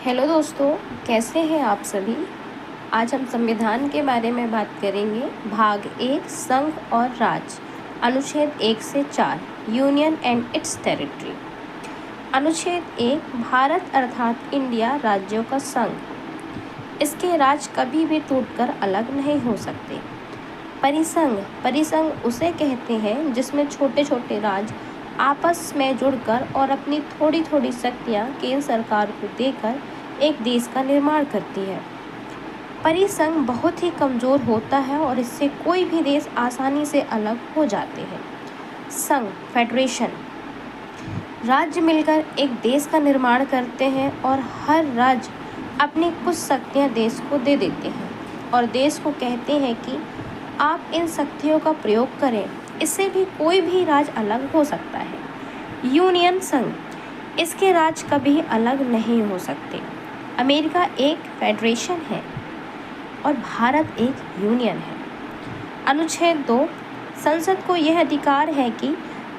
Hello दोस्तों, कैसे हैं आप सभी। आज हम संविधान के बारे में बात करेंगे। भाग 1 संघ और राज्य, अनुच्छेद 1 से 4 यूनियन एंड इट्स टेरिटरी। अनुच्छेद 1 भारत अर्थात इंडिया राज्यों का संघ। इसके राज्य कभी भी टूटकर अलग नहीं हो सकते। परिसंघ उसे कहते हैं जिसमें छोटे छोटे राज्य आपस में जुड़कर और अपनी थोड़ी थोड़ी शक्तियाँ केंद्र सरकार को देकर एक देश का निर्माण करती है। परिसंघ बहुत ही कमज़ोर होता है और इससे कोई भी देश आसानी से अलग हो जाते हैं। संघ फेडरेशन, राज्य मिलकर एक देश का निर्माण करते हैं और हर राज्य अपनी कुछ शक्तियाँ देश को दे देते हैं और देश को कहते हैं कि आप इन शक्तियों का प्रयोग करें। इससे भी कोई भी राज्य अलग हो सकता है। यूनियन संघ, इसके राज्य कभी अलग नहीं हो सकते। अमेरिका एक फेडरेशन है और भारत एक यूनियन है। अनुच्छेद 2 संसद को यह अधिकार है कि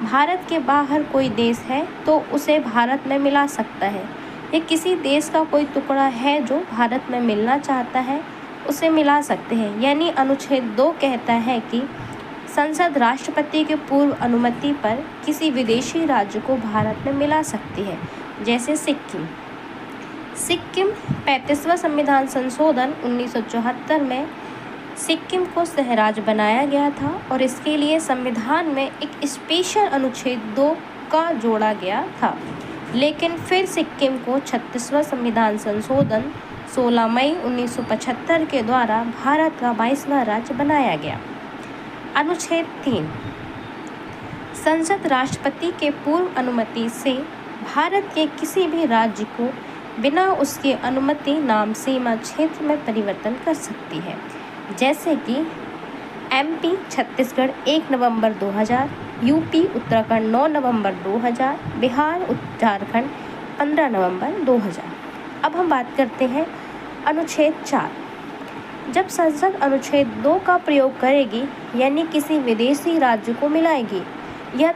भारत के बाहर कोई देश है तो उसे भारत में मिला सकता है। या किसी देश का कोई टुकड़ा है जो भारत में मिलना चाहता है उसे मिला सकते हैं। यानी अनुच्छेद 2 कहता है कि संसद राष्ट्रपति के पूर्व अनुमति पर किसी विदेशी राज्य को भारत में मिला सकती है। जैसे सिक्किम 35वां संविधान संशोधन 1974 में सिक्किम को सहराज्य बनाया गया था और इसके लिए संविधान में एक स्पेशल अनुच्छेद 2 का जोड़ा गया था। लेकिन फिर सिक्किम को 36वां संविधान संशोधन 16 मई 1975 के द्वारा भारत का 22वां राज्य बनाया गया। अनुच्छेद 3 संसद राष्ट्रपति के पूर्व अनुमति से भारत के किसी भी राज्य को बिना उसकी अनुमति नाम सीमा क्षेत्र में परिवर्तन कर सकती है। जैसे कि एमपी छत्तीसगढ़ 1 नवंबर 2000, यूपी उत्तराखंड 9 नवंबर 2000, बिहार झारखंड 15 नवंबर 2000। अब हम बात करते हैं अनुच्छेद 4। जब संसद अनुच्छेद 2 का प्रयोग करेगी यानी किसी विदेशी राज्य को मिलाएगी, या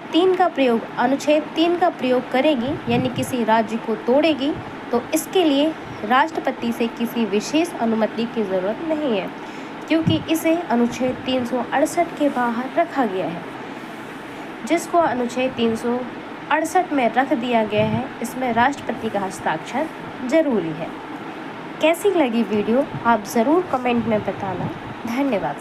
अनुच्छेद 3 का प्रयोग करेगी यानी किसी राज्य को तोड़ेगी, तो इसके लिए राष्ट्रपति से किसी विशेष अनुमति की ज़रूरत नहीं है, क्योंकि इसे अनुच्छेद 368 के बाहर रखा गया है। जिसको अनुच्छेद 368 में रख दिया गया है, इसमें राष्ट्रपति का हस्ताक्षर जरूरी है। कैसी लगी वीडियो आप ज़रूर कमेंट में बताना। धन्यवाद।